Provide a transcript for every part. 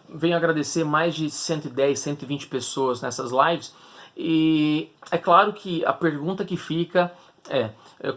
venho agradecer mais de 110, 120 pessoas nessas lives. E é claro que a pergunta que fica é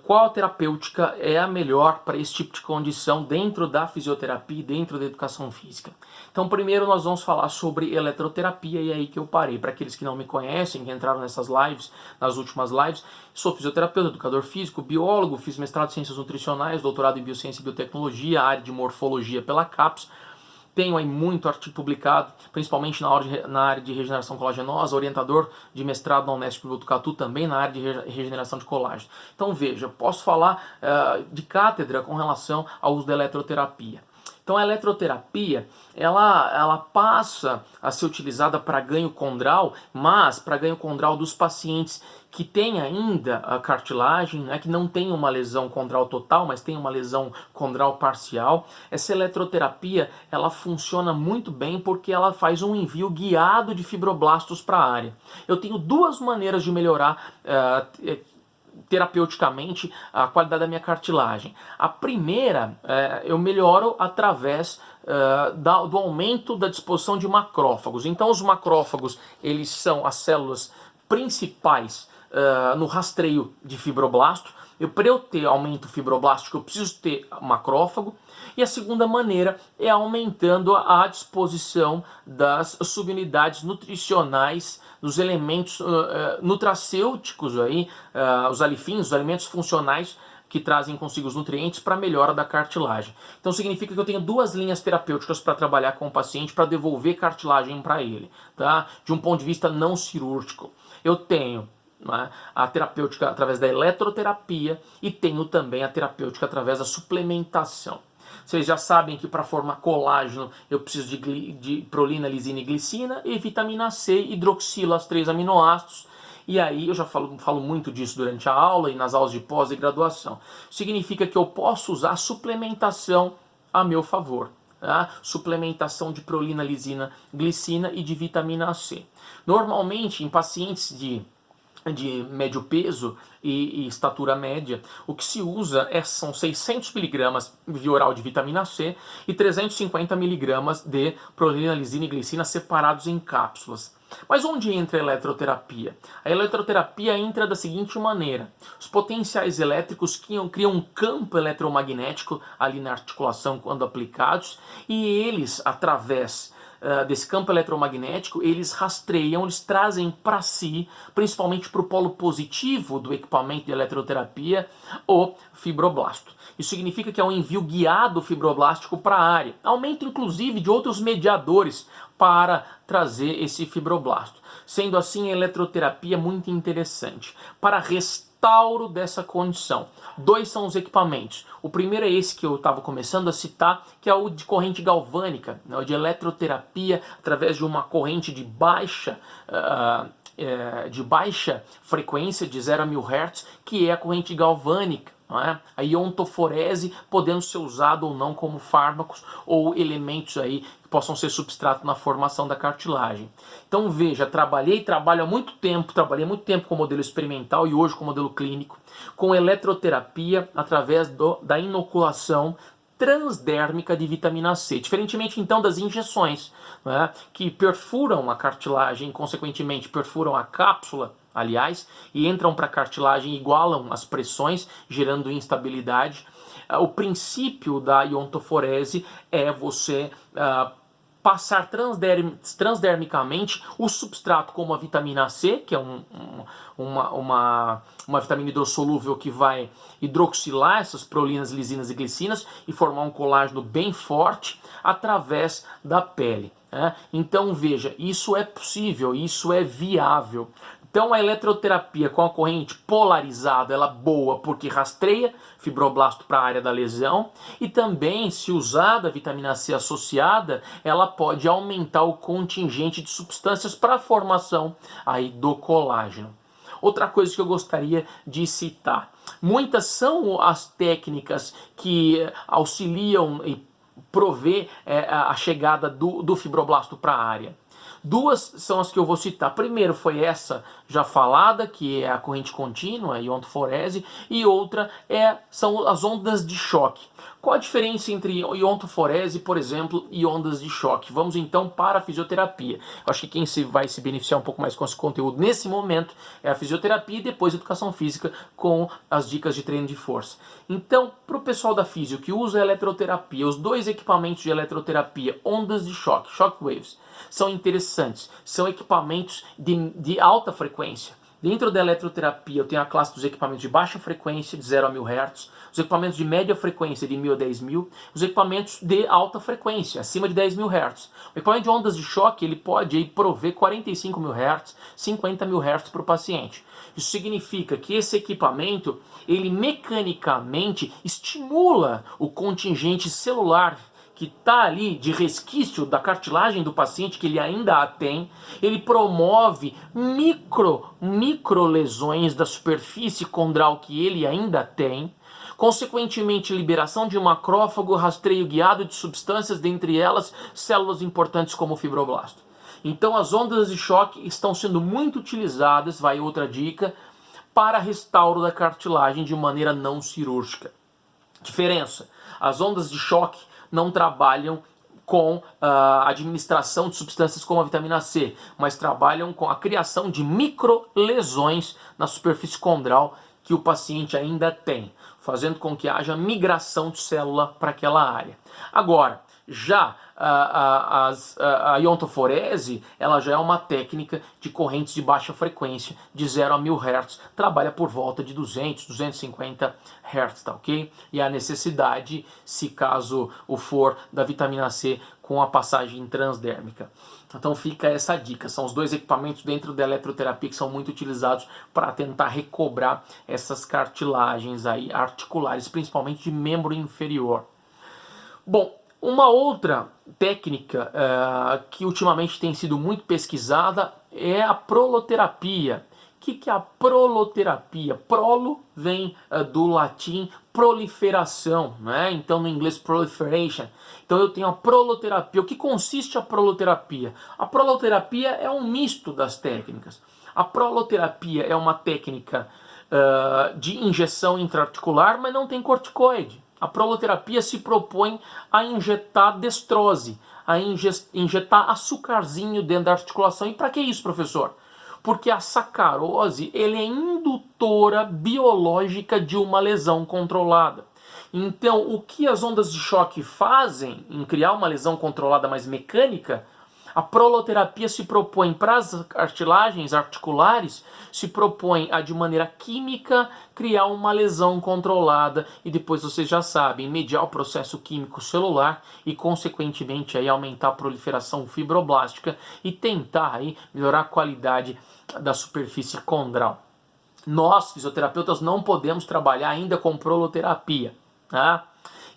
qual terapêutica é a melhor para esse tipo de condição dentro da fisioterapia e dentro da educação física. Então primeiro nós vamos falar sobre eletroterapia, e é aí que eu parei. Para aqueles que não me conhecem, que entraram nessas lives, nas últimas lives, sou fisioterapeuta, educador físico, biólogo, fiz mestrado em ciências nutricionais, doutorado em biociência e biotecnologia, área de morfologia pela CAPES. Tenho aí muito artigo publicado, principalmente na área de regeneração colagenosa, orientador de mestrado na Unesp Botucatu, também na área de regeneração de colágeno. Então veja, posso falar de cátedra com relação ao uso da eletroterapia. Então a eletroterapia, ela passa a ser utilizada para ganho condral, mas para ganho condral dos pacientes que têm ainda a cartilagem, né, que não tem uma lesão condral total, mas tem uma lesão condral parcial. Essa eletroterapia, ela funciona muito bem porque ela faz um envio guiado de fibroblastos para a área. Eu tenho duas maneiras de melhorar terapeuticamente a qualidade da minha cartilagem. A primeira, eu melhoro através do aumento da disposição de macrófagos. Então os macrófagos, eles são as células principais no rastreio de fibroblasto. Para eu ter aumento fibroblástico, eu preciso ter macrófago. E a segunda maneira é aumentando a disposição das subunidades nutricionais, dos elementos nutracêuticos, aí, os alifins, os alimentos funcionais que trazem consigo os nutrientes para a melhora da cartilagem. Então significa que eu tenho duas linhas terapêuticas para trabalhar com o paciente, para devolver cartilagem para ele, tá? De um ponto de vista não cirúrgico. Eu tenho a terapêutica através da eletroterapia e tenho também a terapêutica através da suplementação. Vocês já sabem que para formar colágeno eu preciso de prolina, lisina e glicina, e vitamina C, hidroxila, os 3 aminoácidos. E aí eu já falo muito disso durante a aula e nas aulas de pós e graduação. Significa que eu posso usar a suplementação a meu favor. Tá? Suplementação de prolina, lisina, glicina e de vitamina C. Normalmente em pacientes de médio peso e estatura média, o que se usa são 600 mg via oral de vitamina C e 350 mg de prolina, lisina e glicina separados em cápsulas. Mas onde entra a eletroterapia? A eletroterapia entra da seguinte maneira: os potenciais elétricos criam um campo eletromagnético ali na articulação quando aplicados, e eles, através desse campo eletromagnético, eles rastreiam, eles trazem para si, principalmente para o polo positivo do equipamento de eletroterapia, o fibroblasto. Isso significa que é um envio guiado fibroblástico para a área. Aumento inclusive de outros mediadores para trazer esse fibroblasto. Sendo assim, a eletroterapia é muito interessante para restauro dessa condição. Dois são os equipamentos. O primeiro é esse que eu estava começando a citar, que é o de corrente galvânica, né, o de eletroterapia através de uma corrente de baixa frequência, de 0 a 1000 Hz, que é a corrente galvânica. Não é? A iontoforese podendo ser usado ou não como fármacos ou elementos aí que possam ser substrato na formação da cartilagem. Então veja, trabalhei muito tempo com modelo experimental e hoje com modelo clínico, com eletroterapia através da inoculação transdérmica de vitamina C, diferentemente então das injeções, né, que perfuram a cartilagem, consequentemente perfuram a cápsula, aliás, e entram para a cartilagem e igualam as pressões, gerando instabilidade. O princípio da iontoforese é você passar transdermicamente o substrato como a vitamina C, que é uma vitamina hidrossolúvel que vai hidroxilar essas prolinas, lisinas e glicinas e formar um colágeno bem forte através da pele. Então veja, isso é possível, isso é viável. Então a eletroterapia com a corrente polarizada, ela é boa porque rastreia fibroblasto para a área da lesão, e também, se usada a vitamina C associada, ela pode aumentar o contingente de substâncias para a formação aí do colágeno. Outra coisa que eu gostaria de citar: muitas são as técnicas que auxiliam e provê a chegada do fibroblasto para a área. Duas são as que eu vou citar. Primeiro foi essa já falada, que é a corrente contínua, a iontoforese, e outra são as ondas de choque. Qual a diferença entre iontoforese, por exemplo, e ondas de choque? Vamos então para a fisioterapia. Eu acho que quem vai se beneficiar um pouco mais com esse conteúdo nesse momento é a fisioterapia e depois a educação física com as dicas de treino de força. Então, para o pessoal da físio que usa a eletroterapia, os dois equipamentos de eletroterapia, ondas de choque, shockwaves, são interessantes. São equipamentos de alta frequência. Dentro da eletroterapia eu tenho a classe dos equipamentos de baixa frequência, de 0 a 1000 Hz, os equipamentos de média frequência, de 1000 a 10.000, os equipamentos de alta frequência, acima de 10.000 Hz. O equipamento de ondas de choque ele pode aí prover 45.000 Hz, 50.000 Hz para o paciente. Isso significa que esse equipamento, ele mecanicamente estimula o contingente celular que está ali de resquício da cartilagem do paciente, que ele ainda a tem, ele promove micro lesões da superfície condral que ele ainda tem, consequentemente liberação de macrófago, rastreio guiado de substâncias, dentre elas células importantes como o fibroblasto. Então as ondas de choque estão sendo muito utilizadas, vai outra dica, para restauro da cartilagem de maneira não cirúrgica. Diferença, as ondas de choque não trabalham com a administração de substâncias como a vitamina C, mas trabalham com a criação de microlesões na superfície condral que o paciente ainda tem, fazendo com que haja migração de célula para aquela área. Agora, já a iontoforese, ela já é uma técnica de correntes de baixa frequência, de 0 a 1000 Hz, trabalha por volta de 200, 250 Hz, tá ok? E a necessidade, se caso o for, da vitamina C com a passagem transdérmica. Então fica essa dica, são os dois equipamentos dentro da eletroterapia que são muito utilizados para tentar recobrar essas cartilagens aí articulares, principalmente de membro inferior. Bom, uma outra técnica que ultimamente tem sido muito pesquisada é a proloterapia. O que é a proloterapia? Prolo vem do latim proliferação, né? Então no inglês proliferation. Então eu tenho a proloterapia. O que consiste a proloterapia? A proloterapia é um misto das técnicas. A proloterapia é uma técnica de injeção intraarticular, mas não tem corticoide. A proloterapia se propõe a injetar destrose, a injetar açucarzinho dentro da articulação. E para que isso, professor? Porque a sacarose ele é indutora biológica de uma lesão controlada. Então, o que as ondas de choque fazem em criar uma lesão controlada mais mecânica, a proloterapia se propõe para as cartilagens articulares, se propõe a de maneira química criar uma lesão controlada e depois vocês já sabem, mediar o processo químico celular e consequentemente aí aumentar a proliferação fibroblástica e tentar aí melhorar a qualidade da superfície condral. Nós, fisioterapeutas, não podemos trabalhar ainda com proloterapia, tá?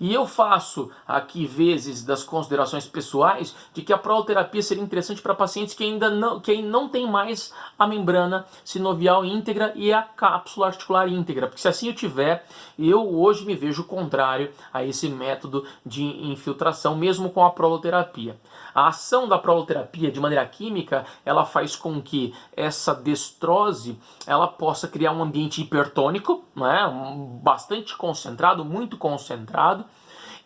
E eu faço aqui vezes das considerações pessoais de que a proloterapia seria interessante para pacientes que ainda não tem mais a membrana sinovial íntegra e a cápsula articular íntegra, porque se assim eu tiver, eu hoje me vejo contrário a esse método de infiltração, mesmo com a proloterapia. A ação da proloterapia de maneira química, ela faz com que essa destrose ela possa criar um ambiente hipertônico, né, bastante concentrado, muito concentrado,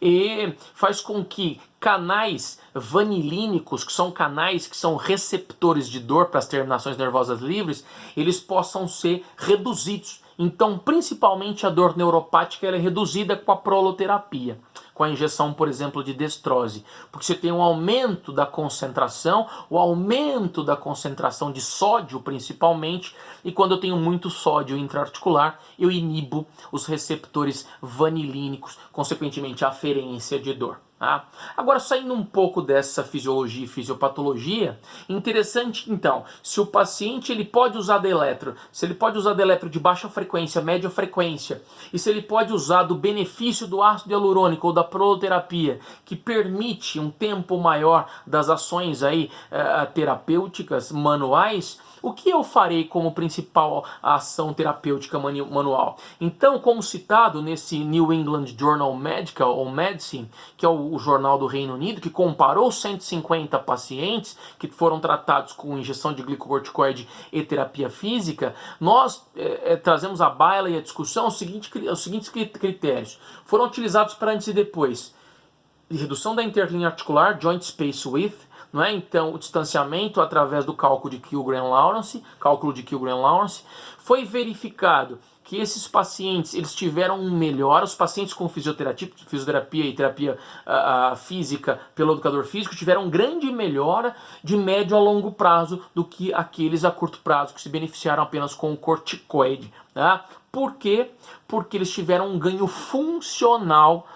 e faz com que canais vanilínicos, que são receptores de dor para as terminações nervosas livres, eles possam ser reduzidos. Então, principalmente a dor neuropática ela é reduzida com a proloterapia, com a injeção, por exemplo, de destrose, porque você tem um aumento da concentração, o aumento da concentração de sódio principalmente, e quando eu tenho muito sódio intraarticular, eu inibo os receptores vanilínicos, consequentemente a aferência de dor. Tá? Agora, saindo um pouco dessa fisiologia e fisiopatologia, interessante então, se o paciente ele pode usar de eletro, se ele pode usar de eletro de baixa frequência, média frequência, e se ele pode usar do benefício do ácido hialurônico ou da proloterapia, que permite um tempo maior das ações aí, terapêuticas manuais, o que eu farei como principal ação terapêutica manual? Então, como citado nesse New England Journal Medical ou Medicine, que é o o jornal do Reino Unido, que comparou 150 pacientes que foram tratados com injeção de glicocorticoide e terapia física, nós trazemos à baila e à discussão os seguintes critérios. Foram utilizados para antes e depois. Redução da interlinha articular, joint space width, não é? Então, o distanciamento através do cálculo de Kilgram-Lawrence, foi verificado que esses pacientes eles tiveram um melhor, os pacientes com fisioterapia e terapia física pelo educador físico tiveram grande melhora de médio a longo prazo do que aqueles a curto prazo que se beneficiaram apenas com o corticoide. Tá? Por quê? Porque eles tiveram um ganho funcional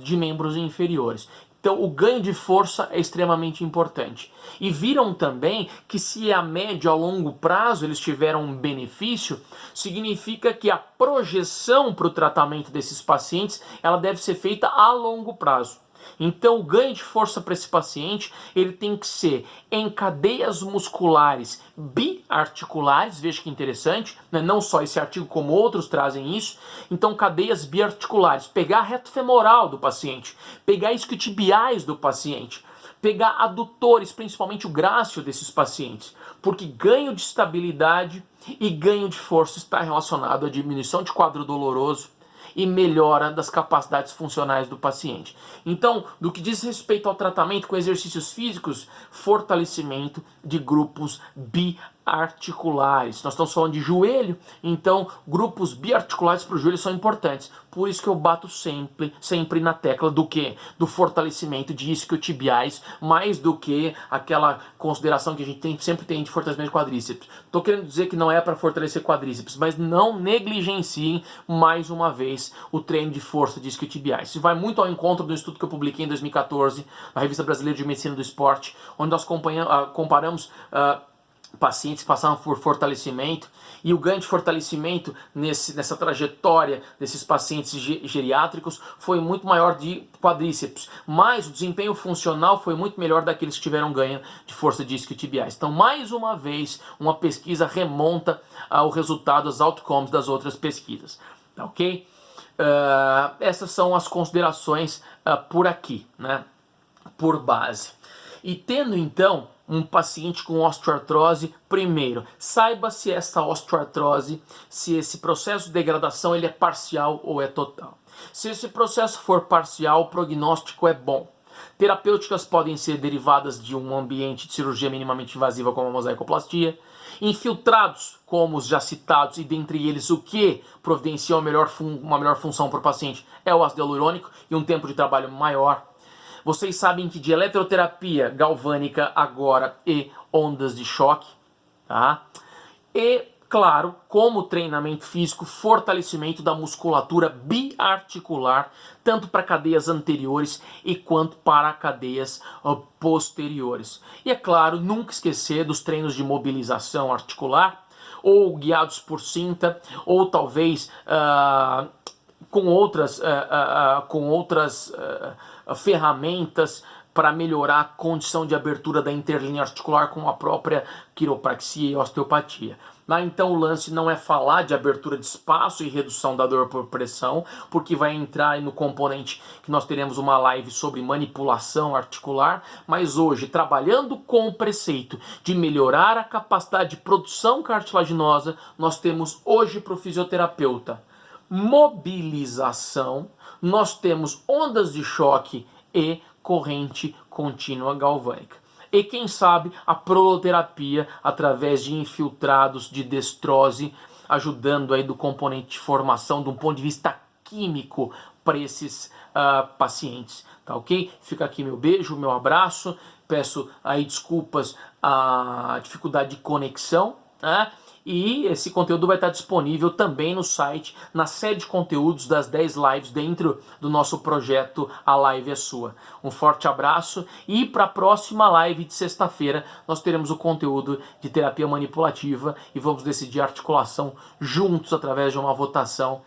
de membros inferiores. Então, o ganho de força é extremamente importante. E viram também que se a médio a longo prazo eles tiveram um benefício, significa que a projeção para o tratamento desses pacientes ela deve ser feita a longo prazo. Então, o ganho de força para esse paciente ele tem que ser em cadeias musculares biarticulares, veja que interessante, né? Não só esse artigo como outros trazem isso. Então, cadeias biarticulares, pegar a reto femoral do paciente, pegar isquiotibiais do paciente, pegar adutores, principalmente o grácil desses pacientes, porque ganho de estabilidade e ganho de força está relacionado à diminuição de quadro doloroso e melhora das capacidades funcionais do paciente. Então, do que diz respeito ao tratamento com exercícios físicos, fortalecimento de grupos biarticulares. Nós estamos falando de joelho, então grupos biarticulares para o joelho são importantes. Por isso que eu bato sempre na tecla do quê? Do fortalecimento de isquiotibiais, mais do que aquela consideração que a gente sempre tem de fortalecimento de quadríceps. Estou querendo dizer que não é para fortalecer quadríceps, mas não negligenciem mais uma vez o treino de força de isquiotibiais. Isso vai muito ao encontro do estudo que eu publiquei em 2014 na Revista Brasileira de Medicina do Esporte, onde nós comparamos pacientes que passaram por fortalecimento e o ganho de fortalecimento nessa trajetória desses pacientes geriátricos foi muito maior de quadríceps, mas o desempenho funcional foi muito melhor daqueles que tiveram ganho de força de isquiotibiais. Então, mais uma vez, uma pesquisa remonta ao resultado, aos outcomes das outras pesquisas. Tá, ok? Essas são as considerações por aqui, né? Por base. E tendo então um paciente com osteoartrose, primeiro, saiba se essa osteoartrose, se esse processo de degradação ele é parcial ou é total. Se esse processo for parcial, o prognóstico é bom. Terapêuticas podem ser derivadas de um ambiente de cirurgia minimamente invasiva como a mosaicoplastia, infiltrados como os já citados, e dentre eles o que providencia uma melhor função para o paciente é o ácido hialurônico e um tempo de trabalho maior. Vocês sabem que de eletroterapia galvânica agora e ondas de choque, tá? E, claro, como treinamento físico, fortalecimento da musculatura biarticular, tanto para cadeias anteriores e quanto para cadeias posteriores. E, é claro, nunca esquecer dos treinos de mobilização articular, ou guiados por cinta, ou talvez com outras ferramentas para melhorar a condição de abertura da interlinha articular com a própria quiropraxia e osteopatia. Então o lance não é falar de abertura de espaço e redução da dor por pressão, porque vai entrar no componente que nós teremos uma live sobre manipulação articular, mas hoje, trabalhando com o preceito de melhorar a capacidade de produção cartilaginosa, nós temos hoje para o fisioterapeuta mobilização, nós temos ondas de choque e corrente contínua galvânica. E quem sabe a proloterapia através de infiltrados de destrose, ajudando aí do componente de formação de um ponto de vista químico para esses pacientes. Tá ok? Fica aqui meu beijo, meu abraço. Peço aí desculpas a dificuldade de conexão, né? E esse conteúdo vai estar disponível também no site, na série de conteúdos das 10 lives dentro do nosso projeto A Live é Sua. Um forte abraço e para a próxima live de sexta-feira nós teremos o conteúdo de terapia manipulativa e vamos decidir a articulação juntos através de uma votação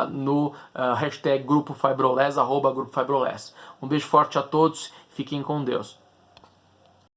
no hashtag Grupo Fibroless, @Grupo Fibroless. Um beijo forte a todos, fiquem com Deus.